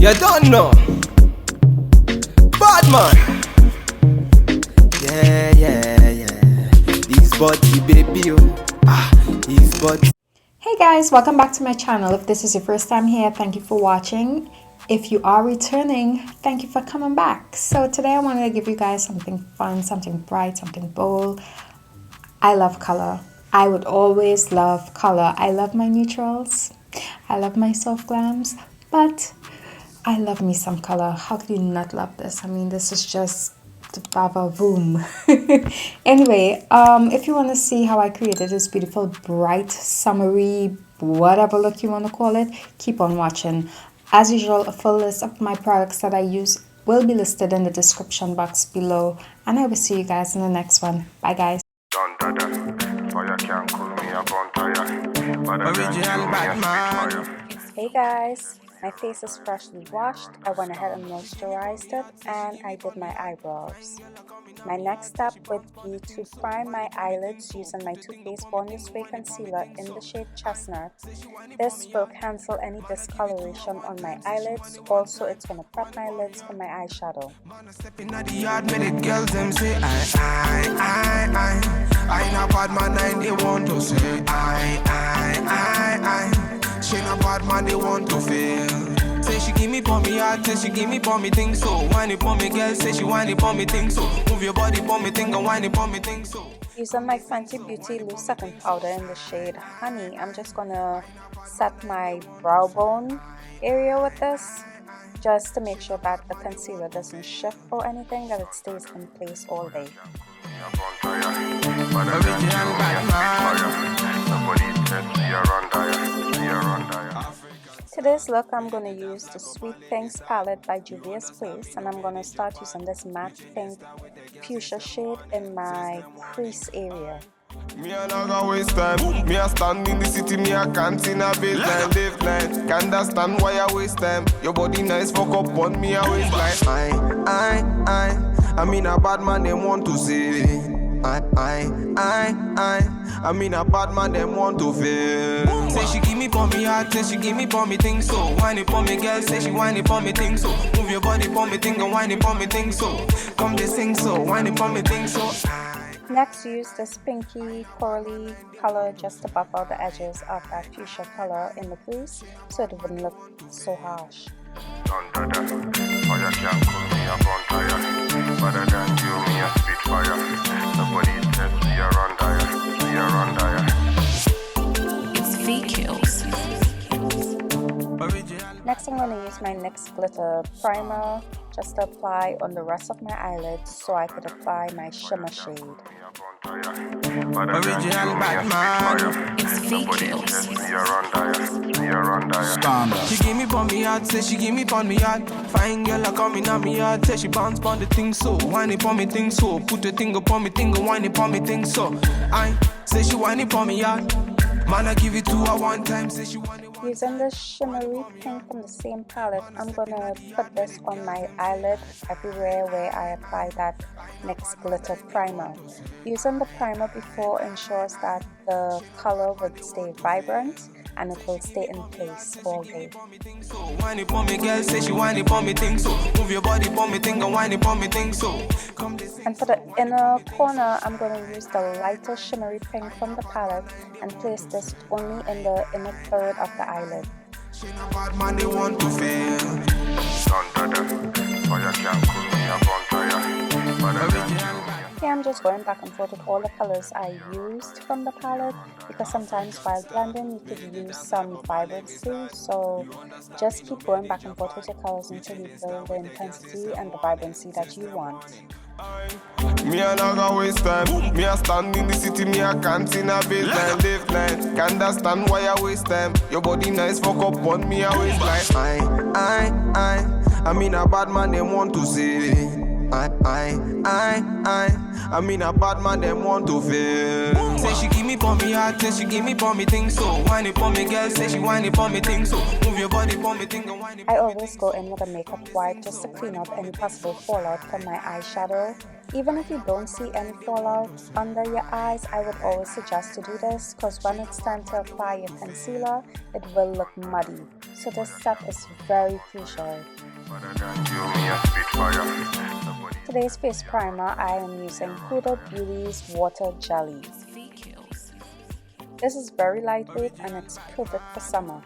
You don't know. Bad man. Yeah. He's body baby. He's body. Hey guys, welcome back to my channel. If this is your first time here, thank you for watching. If you are returning, thank you for coming back. So today I wanted to give you guys something fun, something bright, something bold. I love color. I would always love color. I love my neutrals. I love my soft glams, but I love me some color. How could you not love this? I mean, this is just the baba boom. Anyway, if you want to see how I created this beautiful, bright, summery, whatever look you want to call it, keep on watching. As usual, a full list of my products that I use will be listed in the description box below, and I will see you guys in the next one. Bye guys. Hey guys, my face is freshly washed. I went ahead and moisturized it, and I did my eyebrows. My next step would be to prime my eyelids using my Too Faced Born This Way concealer in the shade Chestnut. This will cancel any discoloration on my eyelids. Also, it's going to prep my lids for my eyeshadow. I know bad man, they want to say she no bad man, they want to feel. Say she give me for me heart, say she give me for me thing so. Whine it for me girl, say she whine it for me thing so. Move your body for me thing and whine it for me thing so. Using my Fenty Beauty loose setting powder in the shade Honey, I'm just gonna set my brow bone area with this, just to make sure that the concealer doesn't shift or anything, that it stays in place all day. To this look, I'm going to use the Sweet Pinks palette by JUVIA'S, and I'm going to start using this matte pink fuchsia shade in my crease area. Me a not gonna waste time. Me a stand in the city, me a can't in a baseline, live line. Can't understand why I waste time. Your body nice, fuck up on me a waistline. I mean a bad man, they want to say. I mean a bad man, they want to feel. Say she give me for me heart, say she give me for me thing so. Whine it for me girl, say she whine it for me thing so. Move your body for me thing and whine it for me thing so. Come they sing so, whine it for me thing so. Next, use this pinky corally color just to buff out the edges of that fuchsia color in the crease so it wouldn't look so harsh. Next, I'm going to use my NYX glitter primer just to apply on the rest of my eyelids so I could apply my shimmer shade. Original Batman. It's VQs. She give me pon me heart, say she give me pon me heart. Fine girl, I come in on me heart, say she bounce pon the thing so. Whine it pon me thing so. Put the thing upon me thing, whine it pon me thing so. I say she whine it pon me heart. Man, I give it to her one time, say she want it. Using this shimmery pink from the same palette, I'm gonna put this on my eyelid everywhere where I apply that NYX glitter primer. Using the primer before ensures that the color would stay vibrant and it will stay in place all day. And for the inner corner, I'm going to use the lighter shimmery pink from the palette and place this only in the inner third of the eyelid. Here I'm just going back and forth with all the colors I used from the palette, because sometimes while blending you could use some vibrancy, so just keep going back and forth with your colors until you build the intensity and the vibrancy that you want. Me a not gonna waste time. Me a stand in the city, me a can't in a baseline, live line. Can't understand why I waste time. Your body nice, fuck up on me a waistline. I mean a bad man, they want to say. I mean a bad man, them want to feel. Say she give me for me heart, say she give me for me thing so. Whine it for me girl, say she whine it for me thing so. Move your body for me thing and whine it. I always go in with a makeup wipe just to clean up any possible fallout from my eyeshadow. Even if you don't see any fallout under your eyes, I would always suggest to do this because when it's time to apply your concealer, it will look muddy. So this step is very crucial. Today's face primer, I am using HUDA Beauties Water Jelly. This is very lightweight and it's perfect for summer.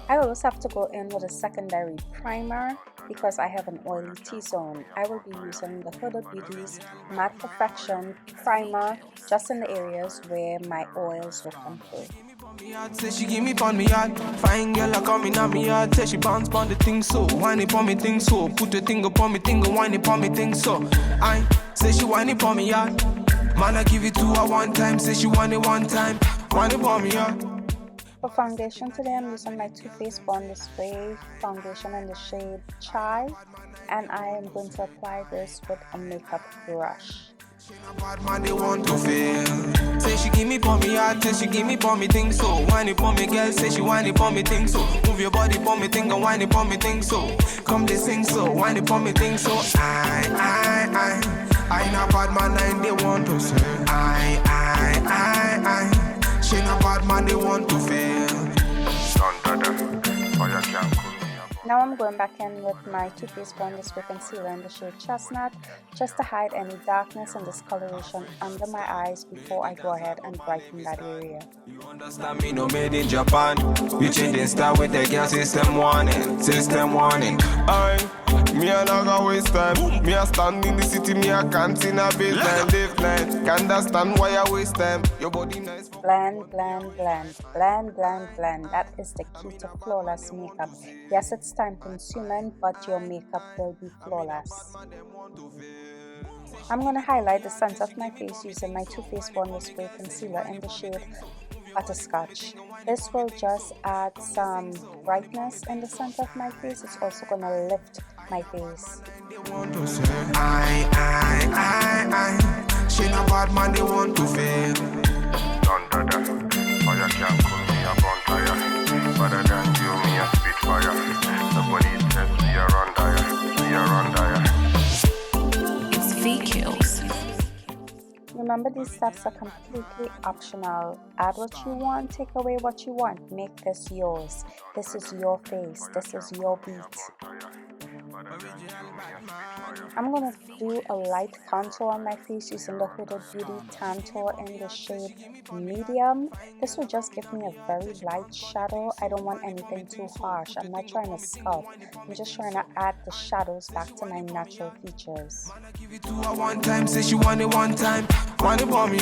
I always have to go in with a secondary primer because I have an oily T-zone. I will be using the HUDA Beauties Matte Perfection Primer just in the areas where my oils will come through. Say she give me pon me yard. Fine girl a coming at me yard. Say she bounce pon the thing so. Whine it pon me thing so. Put the thing upon me thing and whine it pon me thing so. I say she whine it pon me yard. Man I give it to her one time. Say she want it one time. Whine it pon me yard. For foundation today, I'm using my Too Faced Bond Spray foundation in the shade Chai, and I am going to apply this with a makeup brush. Bad man they want to fail. Say she give me pon me heart, say she give me pon me thing so. Whine it pon me girl, say she whine it pon me thing so. Move your body pon me thing and whine it pon me thing so. Come they sing so, whine it pon me thing so. I not bad man and they want to say. She not bad man they want to fail. Now I'm going back in with my Too Faced Bond Spray Concealer in the shade Chestnut just to hide any darkness and discoloration under my eyes before I go ahead and brighten that area. You understand me, no made in Japan. We changing style with the girl system warning. System warning. Me a not gonna waste time. Me a stand in the city, me a can't in a baseline, live line. Can't understand why I waste time. Your body nice. Blend, blend, blend, blend, blend, blend. That is the key to flawless makeup. Yes, it's time consuming, but your makeup will be flawless. I'm going to highlight the center of my face using my Too Faced Bond Spray Concealer in the shade Butterscotch. This will just add some brightness in the center of my face. It's also going to lift my face. She not bad man, they want to fail. It's V-Kills. Remember, these steps are completely optional. Add what you want, take away what you want. Make this yours. This is your face. This is your beat. I'm going to do a light contour on my face using the HUDA Beauty Tantour in the shade Medium. This will just give me a very light shadow. I don't want anything too harsh. I'm not trying to sculpt. I'm just trying to add the shadows back to my natural features. One time, say she want it one time. Want it for me,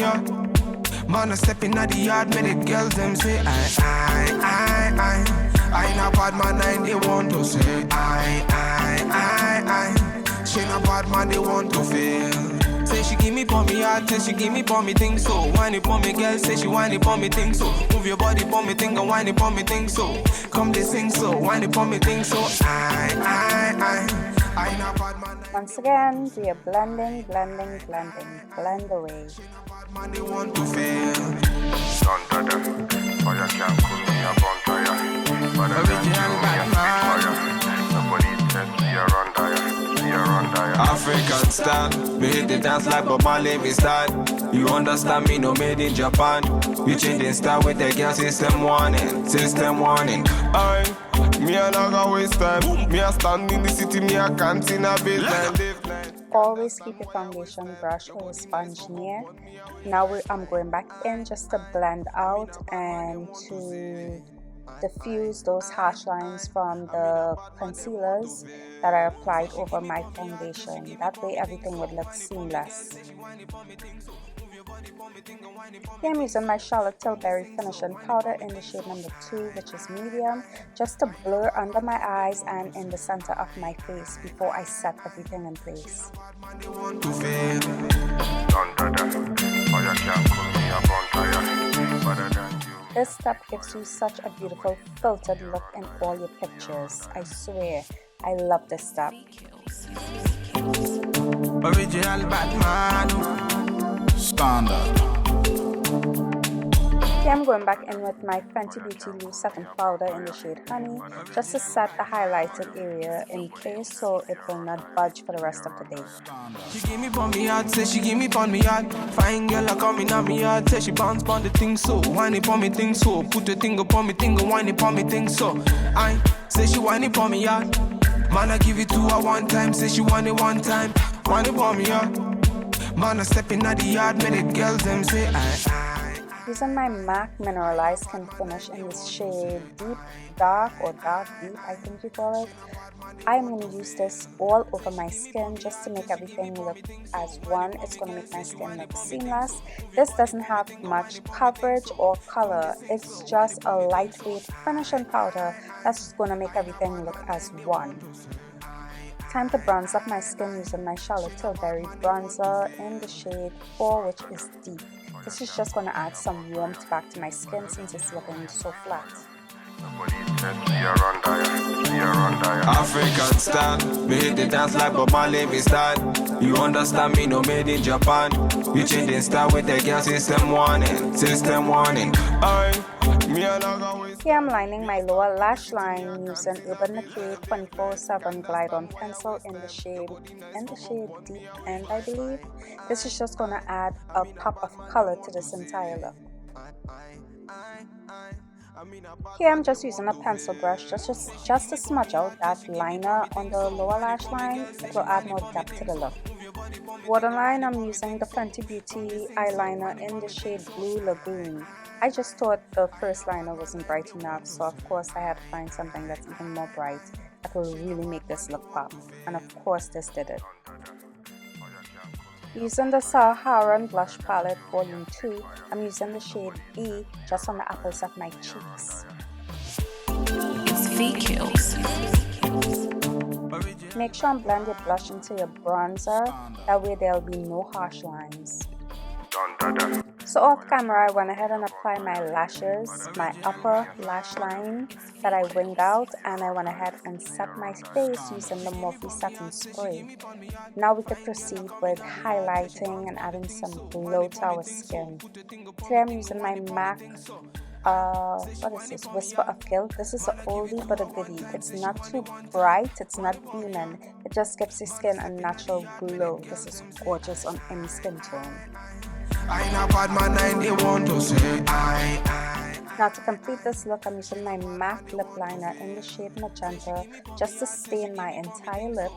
man, I step in at the yard, make the girls them say I not bad man, and they want to say She not bad man, they want to fail. Say she give me pon me heart, say she give me pon me thing so. Whine it pon me girl, say she whine it pon me thing so. Move your body pon me thing and whine it pon me thing so. Come they sing so, whine it pon me thing so. I not bad man. Once again, we are blending, blending, blending. Blend away. Bad man, they want to fail. Fire can't cool me a bonfire. Original Batman. Nobody test me around there. African style, we hit the dance like Bob Marley, me style. You understand me, no made in Japan. We changing style with the girl system warning. System warning. Me a not gonna waste time. Me a stand in the city, me a can't in a baseline. Always keep your foundation brush or your sponge near. Now I'm going back in just to blend out and to diffuse those harsh lines from the concealers that I applied over my foundation. That way everything would look seamless. Here I'm using my Charlotte Tilbury finishing powder in the shade number 2, which is medium, just to blur under my eyes and in the center of my face before I set everything in place. This step gives you such a beautiful filtered look in all your pictures. I swear, I love this step. Original Batman. Standard. Okay, I'm going back in with my Fenty Beauty Loose Setting Powder in the shade Honey, just to set the highlighted area in place so it will not budge for the rest of the day. She give me pon me heart, say she give me pon me heart. Fine girl a coming at me heart, say she bounce pon the thing so. Whine it pon me thing so, put the thing upon me thing, whine it pon me thing so. I say she whine it pon me heart. Man I give it to her one time, say she want it one time. Whine it pon me heart. Man I step in at the yard, make the girls them say I. Using my MAC Mineralized Skin Finish in this shade Deep Dark or Dark Deep, I think you call it. I'm going to use this all over my skin just to make everything look as one. It's going to make my skin look seamless. This doesn't have much coverage or color. It's just a lightweight finishing powder that's going to make everything look as one. Time to bronze up my skin using my Charlotte Tilbury bronzer in the shade 4, which is deep. This is just going to add some warmth back to my skin since it's looking so flat. African style, me hit the dance like Bob Marley, me style. You understand me, no made in Japan. You changing style with the girl, system warning. Here I'm lining my lower lash line using Urban Decay 24/7 Glide On Pencil in the shade Deep End, I believe. This is just going to add a pop of color to this entire look. Here I'm just using a pencil brush just to smudge out that liner on the lower lash line. It will add more depth to the look. Waterline, I'm using the Fenty Beauty eyeliner in the shade Blue Lagoon. I just thought the first liner wasn't bright enough, so of course I had to find something that's even more bright that will really make this look pop. And of course this did it. Using the Saharan Blush Palette Volume 2, I'm using the shade E just on the apples of my cheeks. It's FENTY. Make sure and blend your blush into your bronzer, that way there'll be no harsh lines. So off camera, I went ahead and applied my lashes, my upper lash line that I winged out, and I went ahead and set my face using the Morphe Satin Spray. Now we could proceed with highlighting and adding some glow to our skin. Today I'm using my MAC what is this? Whisper of Guilt. This is an oldie but a goodie. It's not too bright, it's not beaming. It just gives your skin a natural glow. This is gorgeous on any skin tone. Now to complete this look, I'm using my MAC lip liner in the shade Magenta just to stain my entire lip,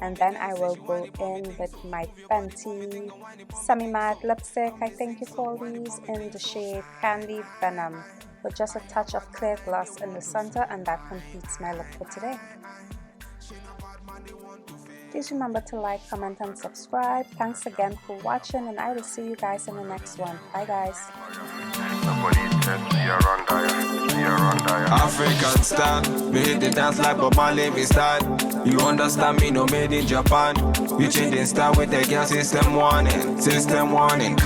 and then I will go in with my Fenty semi-matte lipstick, I think you call these, in the shade Candy Venom, with just a touch of clear gloss in the center, and that completes my look for today. Please remember to like, comment, and subscribe. Thanks again for watching, and I will see you guys in the next one. Bye guys. African style, me hit the dance like Bob Marley, me style. You understand me, no made in Japan. You changing style with the girl, system warning.